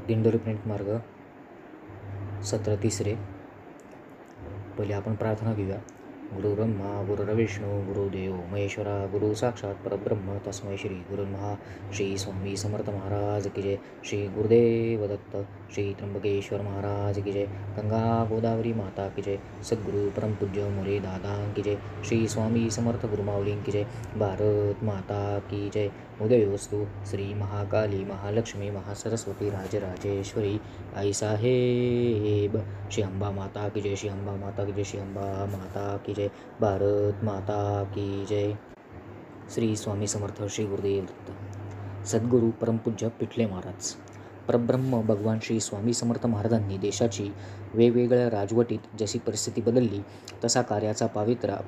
दिंडोरी प्रणित मार्ग सत्र तिसरे. पहिले आपण प्रार्थना घेऊया. गुरुब्रह्मा गुरुर्विष्णू गुरुदेव महेश्वरा गुरु साक्षात परब्रह्म तस्मै श्री गुरुर्महा. श्री स्वामी समर्थ महाराज की जय. श्री गुरुदेव दत्त. श्री त्र्यंबकेश्वर महाराज की जय. गंगा गोदावरी माता की जय. सद्गुरु परमपूज्य मोरे दादा की जय. श्री स्वामी समर्थ गुरुमाऊली की जय. भारत माता की जय. उदयोस्तु श्री महाकाली महालक्ष्मी महासरस्वती राजराजेश्वरी आई साहेब. श्री अंबा माता की जय. श्री अंबा माता की जय. श्री अंबा माता की जय. भारत माता की जय. श्री स्वामी समर्थ श्री गुरुदेव दत्त. सद्गुरू परमपूज्य पिठले महाराज. परब्रह्म भगवान श्री स्वामी समर्थ महाराजांनी देशाची वेगवेगळ्या राजवटीत जशी परिस्थिती बदलली तसा कार्याचा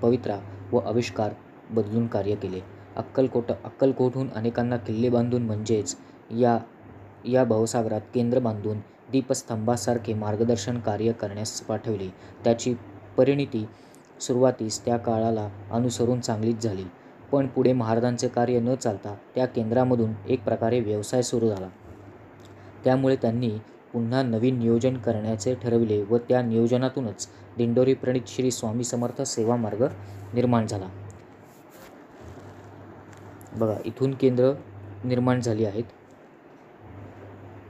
पवित्रा व आविष्कार बदलून कार्य केले. अक्कलकोटहून अनेकांना किल्ले बांधून म्हणजेच या भवसागरात केंद्र बांधून दीपस्तंभासारखे मार्गदर्शन कार्य करण्यास पाठवले. त्याची परिणिती सुरुवातीस त्या काळाला अनुसरून चांगलीच झाली, पण पुढे महाराजांचे कार्य न चालता त्या केंद्रामधून एक प्रकारे व्यवसाय सुरू झाला. त्यामुळे त्यांनी पुन्हा नवीन नियोजन करण्याचे ठरविले व त्या नियोजनातूनच दिंडोरी प्रणित श्री स्वामी समर्थ सेवा मार्ग निर्माण झाला. बघा, इथून केंद्र निर्माण झाली आहेत.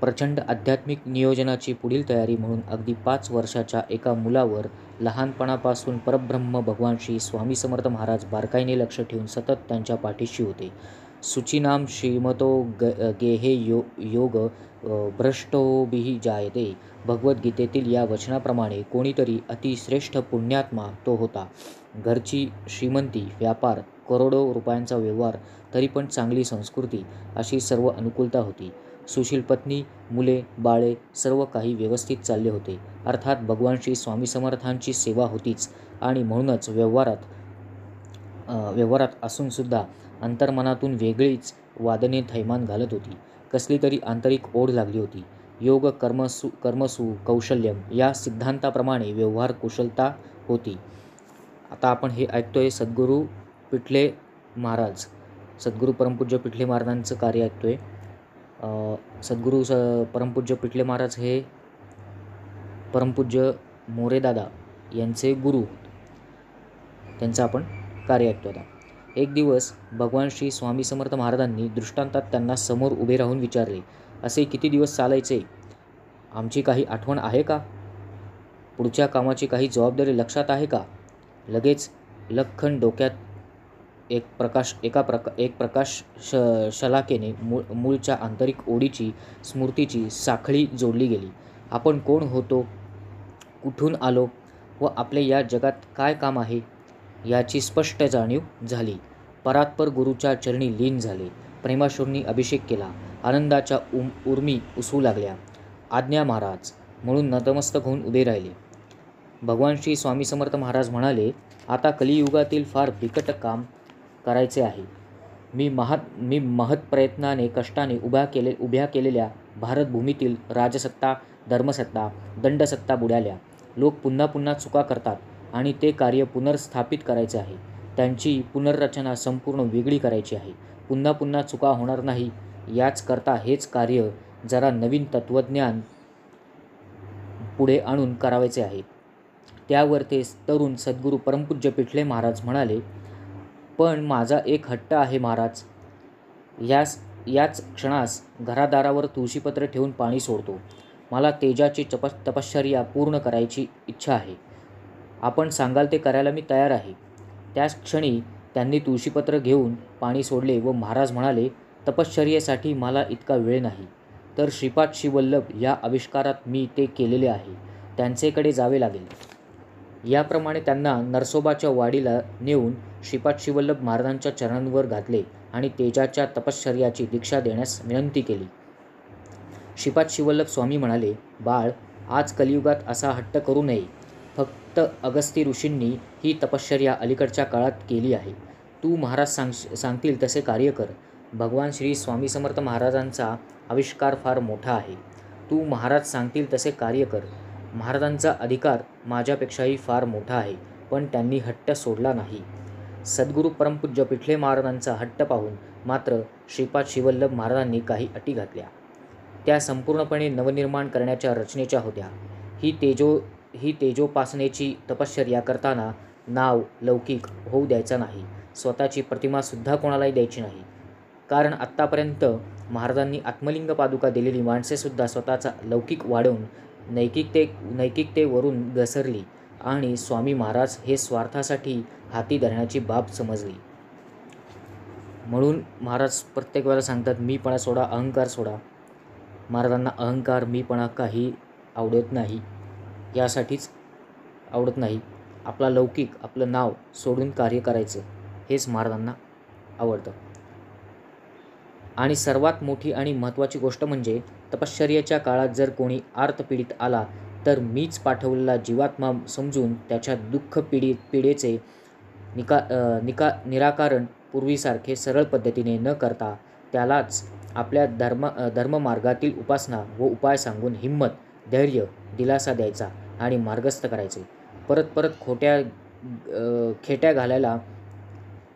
प्रचंड आध्यात्मिक नियोजनाची पुढील तयारी म्हणून अगदी 5 वर्षाच्या एका मुलावर लहानपणापासून परब्रह्म भगवान श्री स्वामी समर्थ महाराज बारकाईने लक्ष ठेवून सतत त्यांच्या पाठीशी होते. शुचीनाम श्रीमतो गेहे योग भ्रष्टोभिः जायते. भगवद्गीतेतील या वचनाप्रमाणे कोणीतरी अतिश्रेष्ठ पुण्यात्मा तो होता. घरची श्रीमंती, व्यापार, करोडो रुपयांचा व्यवहार, तरी पण चांगली संस्कृती, अशी सर्व अनुकूलता होती. सुशील पत्नी, मुले, बाळे सर्व काही व्यवस्थित चालले होते. अर्थात भगवान श्री स्वामी समर्थांची सेवा होतीच आणि म्हणूनच व्यवहारात असूनसुद्धा अंतर्मनातून वेगळीच वादने थैमान घालत होती. कसली तरी आंतरिक ओढ लागली होती. योग कर्मसु कौशल्यम या सिद्धांताप्रमाणे व्यवहार कुशलता होती. आता आपण हे ऐकतोय सद्गुरू पिठले महाराज, सद्गुरू परमपूज्य पिठले महाराजांचं कार्य ऐकतोय. सद्गुरू परमपूज्य पिठले महाराज हे परमपूज्य मोरेदादा यांचे गुरु, त्यांचं आपण कार्य ऐकतो. आता एक दिवस भगवान श्री स्वामी समर्थ महाराजांनी दृष्टांतात त्यांना समोर उभे राहून विचारले, असे किती दिवस चालायचे? आमची काही आठवण आहे का? पुढच्या कामाची काही जबाबदारी लक्षात आहे का? लगेच लख्खन डोक्यात एक प्रकाश शलाकेने मूळच्या आंतरिक ओढीची स्मृतीची साखळी जोडली गेली. आपण कोण होतो, कुठून आलो व आपले या जगात काय काम आहे याची स्पष्ट जाणीव झाली. परात्पर गुरुच्या चरणी लीन झाले. प्रेमाश्रूंनी अभिषेक केला. आनंदाच्या उर्मी उसू लागल्या. आज्ञा महाराज म्हणून नतमस्तक होऊन उभे राहिले. भगवान श्री स्वामी समर्थ महाराज म्हणाले, आता कलियुगातील फार बिकट काम करायचे आहे. मी महत् प्रयत्नाने कष्टाने उभ्या केलेल्या भारतभूमीतील राजसत्ता, धर्मसत्ता, दंडसत्ता बुडाल्या. लोक पुन्हा पुन्हा चुका करतात आणि ते कार्य पुनर्स्थापित करायचे आहे. त्यांची पुनर्रचना संपूर्ण वेगळी करायची आहे. पुन्हा पुन्हा चुका होणार नाही याच करता हेच कार्य जरा नवीन तत्त्वज्ञान पुढे आणून करावायचे आहे. त्यावर ते तरुण सद्गुरू परमपूज्य पिठले महाराज म्हणाले, पण माझा एक हट्ट आहे महाराज. याच क्षणास घरादारावर तुळशीपत्र ठेवून पाणी सोडतो. मला तेजाची तपश्चर्या पूर्ण करायची इच्छा आहे. आपण सांगाल ते करायला मी तयार आहे. त्याच क्षणी त्यांनी तुळशीपत्र घेऊन पाणी सोडले व महाराज म्हणाले, तपश्चर्येसाठी मला इतका वेळ नाही. तर श्रीपाद श्रीवल्लभ या आविष्कारात मी ते केलेले आहे. त्यांचेकडे जावे लागेल. याप्रमाणे त्यांना नरसोबाच्या वाडीला नेऊन श्रीपाद श्रीवल्लभ महाराजांच्या चरणांवर घातले आणि तेजाच्या तपश्चर्याची दीक्षा देण्यास विनंती केली. श्रीपाद श्रीवल्लभ स्वामी म्हणाले, बाळ, आज कलियुगात असा हट्ट करू नये. फक्त अगस्ती ऋषींनी ही तपश्चर्या अलीकडच्या काळात केली आहे. तू महाराज सांगतील तसे कार्य कर. भगवान श्री स्वामी समर्थ महाराजांचा आविष्कार फार मोठा आहे. तू महाराज सांगतील तसे कार्य कर. महाराजांचा अधिकार माझ्यापेक्षाही फार मोठा आहे, पण त्यांनी हट्ट सोडला नाही. सद्गुरू परमपूज्य पिठले महाराजांचा हट्ट पाहून मात्र श्रीपाद श्रीवल्लभ महाराजांनी काही अटी घातल्या. त्या संपूर्णपणे नवनिर्माण करण्याच्या रचनेच्या होत्या. ही तेजोपासनेची तपश्चर्या करताना नाव लौकिक होऊ द्यायचा नाही, स्वतःची प्रतिमासुद्धा कोणालाही द्यायची नाही. कारण आत्तापर्यंत महाराजांनी आत्मलिंग पादुका दिलेली माणसेसुद्धा स्वतःचा लौकिक वाढवून नैतिकतेवरून घसरली आणि स्वामी महाराज हे स्वार्थासाठी हाती धरण्याची बाब समजली. म्हणून महाराज प्रत्येक वेळेला सांगतात, मीपणा सोडा, अहंकार सोडा. महाराजांना अहंकार, मीपणा काही आवडत नाही. यासाठीच आवडत नाही, आपला लौकिक, आपलं नाव सोडून कार्य करायचं हेच महाराजांना आवडतं. आणि सर्वात मोठी आणि महत्त्वाची गोष्ट म्हणजे तपश्चर्येच्या काळात जर कोणी आर्तपीडित आला तर मीच पाठवलेला जीवात्मा समजून त्याच्या दुःख पीडेचे निराकरण पूर्वीसारखे सरळ पद्धतीने न करता त्यालाच आपल्या धर्ममार्गातील उपासना व उपाय सांगून हिंमत, धैर्य, दिलासा द्यायचा आणि मार्गस्थ करायचे. परत खेट्या घालायला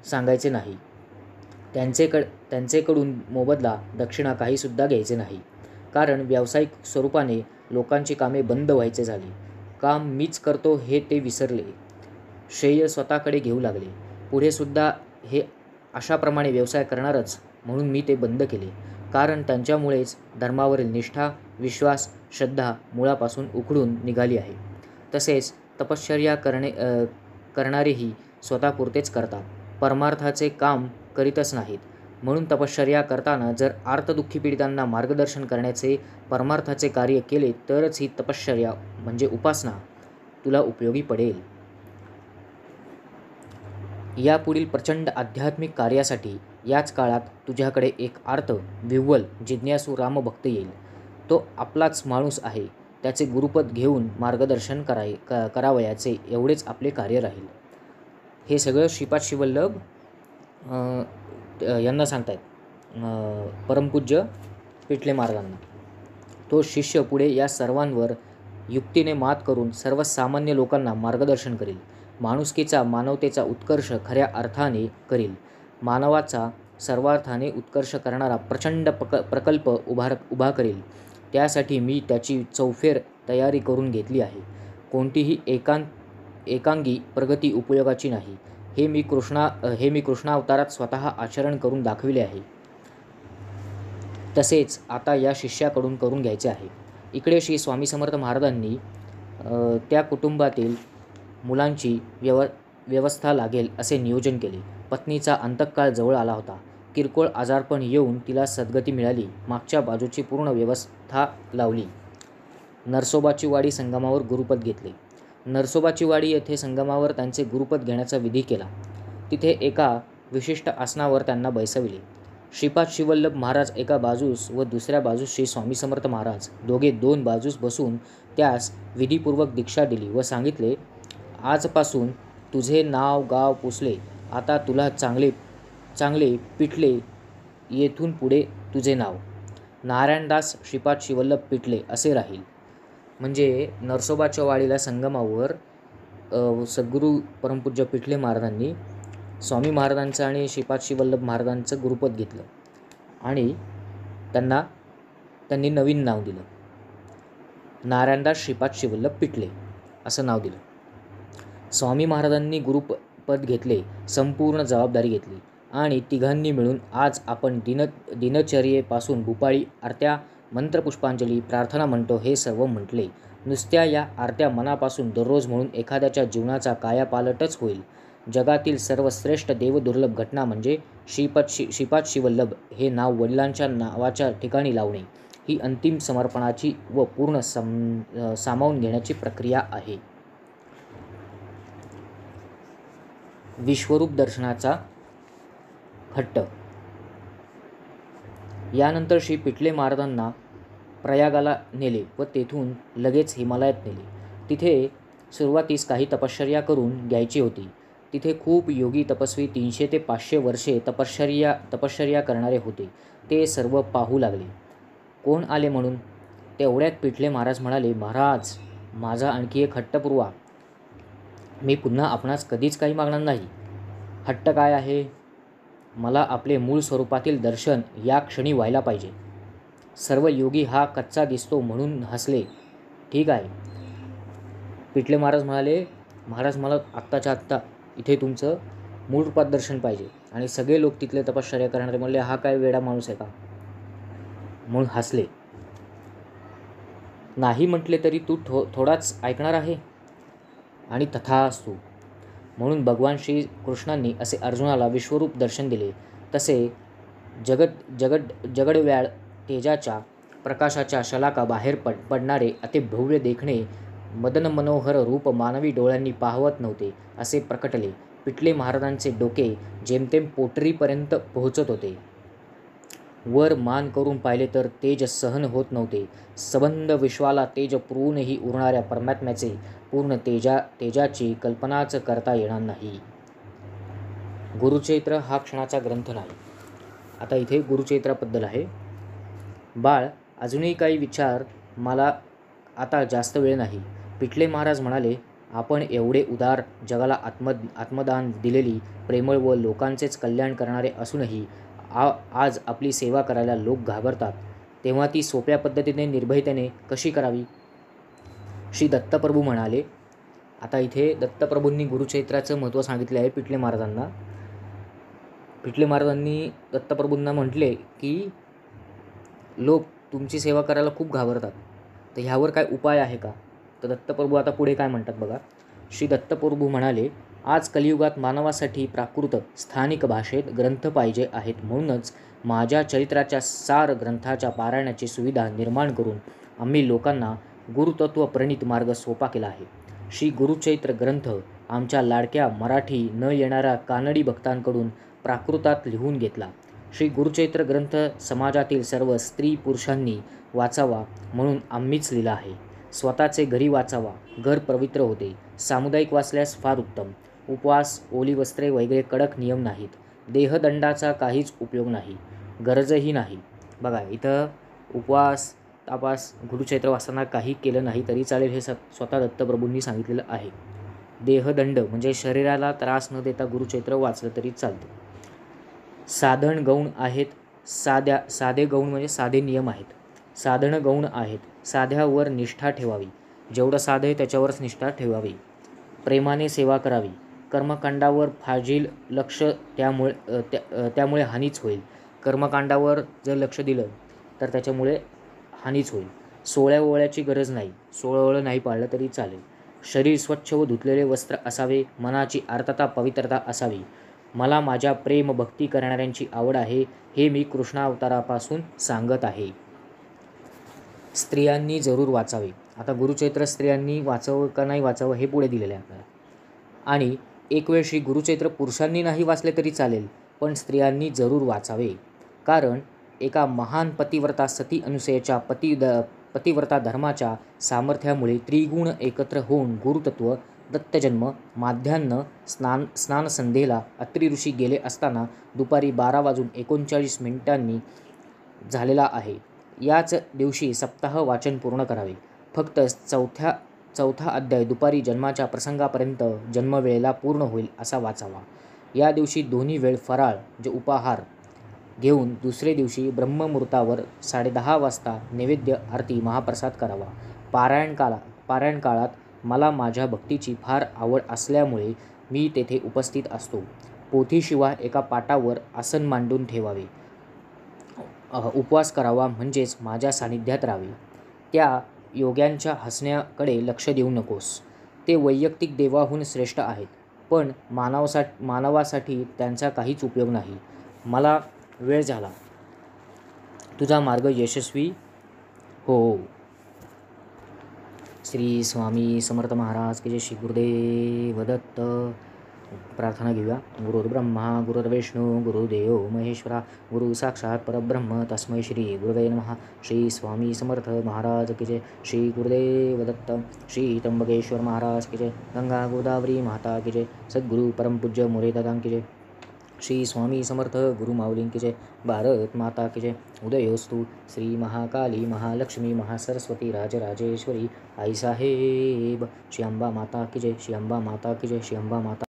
सांगायचे नाही. त्यांचेकडून मोबदला, दक्षिणा काहीसुद्धा घ्यायचे नाही. कारण व्यावसायिक स्वरूपाने लोकांची कामे बंद व्हायचे झाली. काम मीच करतो हे ते विसरले. श्रेय स्वतःकडे घेऊ लागले. पुढे सुद्धा हे अशाप्रमाणे व्यवसाय करणारच म्हणून मी ते बंद केले. कारण त्यांच्यामुळेच धर्मावरील निष्ठा, विश्वास, श्रद्धा मुळापासून उखडून निघाली आहे. तसेच तपश्चर्या करणारेही स्वतःपुरतेच करतात, परमार्थाचे काम करीतच नाहीत. म्हणून तपश्चर्या करताना जर आर्तदुःखी पीडितांना मार्गदर्शन करण्याचे परमार्थाचे कार्य केले तरच ही तपश्चर्या म्हणजे उपासना तुला उपयोगी पडेल. यापुढील प्रचंड आध्यात्मिक कार्यासाठी याच काळात तुझ्याकडे एक आर्त, विव्वल, जिज्ञासू रामभक्त येईल. तो आपलाच माणूस आहे. त्याचे गुरुपद घेऊन मार्गदर्शन करावयाचे एवढेच आपले कार्य राहील. हे सगळं श्रीपाद श्रीवल्लभ यांना सांगतायत, परमपूज्य पिठले महाराजांना. तो शिष्य पुढे या सर्वांवर युक्तीने मात करून सर्वसामान्य लोकांना मार्गदर्शन करील. माणुसकीचा, मानवतेचा उत्कर्ष खऱ्या अर्थाने करील. मानवाचा सर्वार्थाने उत्कर्ष करणारा प्रचंड प्रकल्प उभा करील. त्यासाठी मी त्याची चौफेर तयारी करून घेतली आहे. कोणतीही एकांगी प्रगती उपयोगाची नाही. हे मी कृष्णावतारात स्वतः आचरण करून दाखविले आहे. तसेच आता या शिष्याकडून करून घ्यायचे आहे. इकडे श्री स्वामी समर्थ महाराजांनी त्या कुटुंबातील मुलांची व्यवस्था लागेल असे नियोजन केले. पत्नीचा अंतकाळ जवळ आला होता. किरकोळ आजारपण येऊन तिला सद्गती मिळाली. मागच्या बाजूची पूर्ण व्यवस्था लावली. नरसोबाची वाडी संगमावर गुरुपद घेतले. नरसोबाची वाडी येथे संगमावर त्यांचे गुरुपद घेण्याचा विधी केला. तिथे एका विशिष्ट आसनावर त्यांना बैसविले. श्रीपाद श्रीवल्लभ महाराज एका बाजूस व दुसऱ्या बाजूस श्री स्वामी समर्थ महाराज, दोघे दोन बाजूस बसून त्यास विधीपूर्वक दीक्षा दिली व सांगितले, आजपासून तुझे नाव गाव पुसले. आता तुला चांगले पिठले, येथून पुढे तुझे नाव नारायणदास श्रीपाद श्रीवल्लभ पिठले असे राहील. म्हणजे नरसोबाच्या वाडीला संगमावर सद्गुरू परमपूज्य पिठले महाराजांनी स्वामी महाराजांचं आणि श्रीपाद श्रीवल्लभ महाराजांचं गुरुपद घेतलं आणि त्यांनी नवीन नाव दिलं, नारायणदास श्रीपाद श्रीवल्लभ पिठले असं नाव दिलं. स्वामी महाराजांनी गुरुपद घेतले, संपूर्ण जबाबदारी घेतली आणि तिघांनी मिळून आज आपण दिनचर्येपासून भूपाळी, आरत्या, मंत्रपुष्पांजली, प्रार्थना म्हणतो हे सर्व म्हटले. नुसत्या या आरत्या मनापासून दररोज म्हणून एखाद्याच्या जीवनाचा कायापालटच होईल. जगातील सर्वश्रेष्ठ देवदुर्लभ घटना म्हणजे श्रीपाद श्रीवल्लभ हे नाव वडिलांच्या नावाच्या ठिकाणी लावणे ही अंतिम समर्पणाची व पूर्ण सामावून घेण्याची प्रक्रिया आहे. विश्वरूप दर्शनाचा हट्ट. यानंतर श्री पिठले महाराजांना प्रयागाला नेले व तेथून लगेच हिमालयात नेले. तिथे सुरुवातीस काही तपश्चर्या करून घ्यायची होती. तिथे खूप योगी तपस्वी 300 ते 500 वर्षे तपश्चर्या करणारे होते. ते सर्व पाहू लागले. कोण आले म्हणून. तेवढ्यात पिठले महाराज म्हणाले, महाराज, माझा आणखी एक हट्ट पुरवा. मी पुन्हा आपणास कधीच काही मागणार नाही. हट्ट काय आहे. मला आपले मूळ स्वरूपातील दर्शन या क्षणी व्हायला पाहिजे. सर्व योगी हा कच्चा दिसतो म्हणून हसले. ठीक आहे. पिठले महाराज म्हणाले, महाराज मला आत्ताच्या आत्ता इथे तुमचं मूळ रूपात दर्शन पाहिजे. आणि सगळे लोक तिथले तपश्चर्या करणारे म्हणले, हा काय वेडा माणूस आहे का, म्हणून हसले. नाही म्हटले तरी तू थोडाच ऐकणार आहे. आणि तथास्तु. म्हणून भगवान श्री कृष्णांनी असे अर्जुनाला विश्वरूप दर्शन दिले. तसे जगडव्याळ तेजाच्या प्रकाशाच्या शलाका बाहेर पडणारे अतिभव्य देखणे मदन मनोहर रूप मानवी डोळ्यांनी पाहवत नव्हते असे प्रकटले. पिठले महाराजांचे डोके जेमतेम पोटरीपर्यंत पोहोचत होते. वर मान करून पाहिले तर तेज सहन होत नव्हते. सबंध विश्वाला तेज पुरूनही उरणाऱ्या परमात्म्याचे पूर्ण तेजाची कल्पनाच करता येणार नाही. गुरुचरित्र हा क्षणाचा ग्रंथ नाही. आता इथे गुरुचरित्राबद्दल आहे. बाळ, अजूनही काही विचार, मला आता जास्त वेळ नाही. पिठले महाराज म्हणाले, आपण एवढे उदार, जगाला आत्मदान दिलेली, प्रेमळ व लोकांचेच कल्याण करणारे असूनही आज आपली सेवा करायला लोक घाबरतात, तेव्हा ती सोप्या पद्धतीने निर्भयतेने कशी करावी? श्री दत्तप्रभू म्हणाले. आता इथे दत्तप्रभूंनी गुरुचरित्राचं महत्त्व सांगितले आहे पिठले महाराजांना. पिठले महाराजांनी दत्तप्रभूंना म्हटले की लोक तुमची सेवा करायला खूप घाबरतात, तर ह्यावर काय उपाय आहे का? तर दत्तप्रभू आता पुढे काय म्हणतात बघा. श्री दत्तप्रभू म्हणाले, आज कलियुगात मानवासाठी प्राकृत स्थानिक भाषेत ग्रंथ पाहिजे आहेत. म्हणूनच माझ्या चरित्राच्या सार ग्रंथाच्या पारायणाची सुविधा निर्माण करून आम्ही लोकांना गुरुतत्व प्रणित मार्ग सोपा केला आहे. श्री गुरुचरित्र ग्रंथ आमच्या लाडक्या मराठी न येणाऱ्या कानडी भक्तांकडून प्राकृतात लिहून घेतला. श्री गुरुचरित्र ग्रंथ समाजातील सर्व स्त्री पुरुषांनी वाचावा म्हणून आम्हीच लिहिला आहे. स्वतःचे घरी वाचावा, घर पवित्र होते. सामुदायिक वाचल्यास फार उत्तम. उपवास, ओली वस्त्रे वगैरे कडक नियम नाहीत. देहदंडाचा काहीच उपयोग नाही, गरजही नाही. बघा इथं उपवास, तापास, गुरुचरित्र वाचताना काही केलं नाही तरी चालेल हे स्वतः दत्तप्रभूंनी सांगितलेलं आहे. देहदंड म्हणजे शरीराला त्रास न देता गुरुचरित्र वाचलं तरी चालतं. साधन गौण आहेत. साधे गौण म्हणजे साधे नियम आहेत. साधन गौण आहेत. साध्यावर निष्ठा ठेवावी. जेवढं साधं आहे त्याच्यावरच निष्ठा ठेवावी. प्रेमाने सेवा करावी. कर्मकांडावर फाजील लक्ष त्यामुळे हानीच होईल. कर्मकांडावर जर लक्ष दिलं तर त्याच्यामुळे हानीच होईल. सोळ्याओळ्याची गरज नाही. सोळं नाही पाळलं तरी चालेल. शरीर स्वच्छ व धुतलेले वस्त्र असावे. मनाची आर्तता पवित्रता असावी. मला माझ्या प्रेम भक्ती करणाऱ्यांची आवड आहे हे मी कृष्णावतारापासून सांगत आहे. स्त्रियांनी जरूर वाचावे. आता गुरुचरित्र स्त्रियांनी वाचावं का नाही वाचावं हे पुढे दिलेलं आहे आपल्याला. आणि एक वेळ श्री गुरुचरित्र पुरुषांनी नाही वाचले तरी चालेल, पण स्त्रियांनी जरूर वाचावे. कारण एका महान पतिव्रता सती अनुसयेच्या पतिव्रता धर्माच्या सामर्थ्यामुळे त्रिगुण एकत्र होऊन गुरुतत्व दत्तजन्म माध्यान्ह स्नानसंध्येला अत्रि ऋषी गेले असताना दुपारी 12:39 झालेला आहे. याच दिवशी सप्ताह वाचन पूर्ण करावे. फक्त चौथा अध्याय दुपारी जन्माच्या प्रसंगापर्यंत जन्मवेळेला पूर्ण होईल असा वाचावा. या दिवशी दोन्ही वेळ फराळ म्हणजे उपाहार घेऊन दुसरे दिवशी ब्रह्ममुहूर्तावर 10:30 वाजता नैवेद्य आरती महाप्रसाद करावा. पारायण काळात मला माझ्या भक्तीची फार आवड असल्यामुळे मी तेथे उपस्थित असतो. पोथीशिवाय एका पाटावर आसन मांडून ठेवावे. उपवास करावा म्हणजेच माझ्या सानिध्यात राहावे. त्या योग्यांच्या हसण्याकडे लक्ष देऊ नकोस. ते वैयक्तिक देवाहून श्रेष्ठ आहेत, पण मानवासाठी त्यांचा काहीच उपयोग नाही. मला वेळ झाला. तुझा मार्ग यशस्वी हो. श्री स्वामी समर्थ महाराज की जय. श्री गुरुदेव दत्त. प्रार्थना घेऊया. गुरुर्ब्रह्मा गुरुर्विष्णू गुरुदेव महेश्वरा गुरु साक्षात परब्रह्म तस्मै श्री गुरुवे नमः. श्री स्वामी समर्थ महाराज की जय. श्री गुरुदेव दत्त. श्री त्र्यंबकेश्वर महाराज की जय. गंगा गोदावरी माता की जय. सद्गुरु परमपूज्य मोरे दादा की जय. श्री स्वामी समर्थ गुरु माऊली की जय. भारत माता की जय. उदयोस्तु श्री महाकाली महालक्ष्मी महासरस्वती राजराजेश्वरी आई साहेब. श्री अंबा माता की जय. श्री अंबा माता की जय. श्री अंबा माता.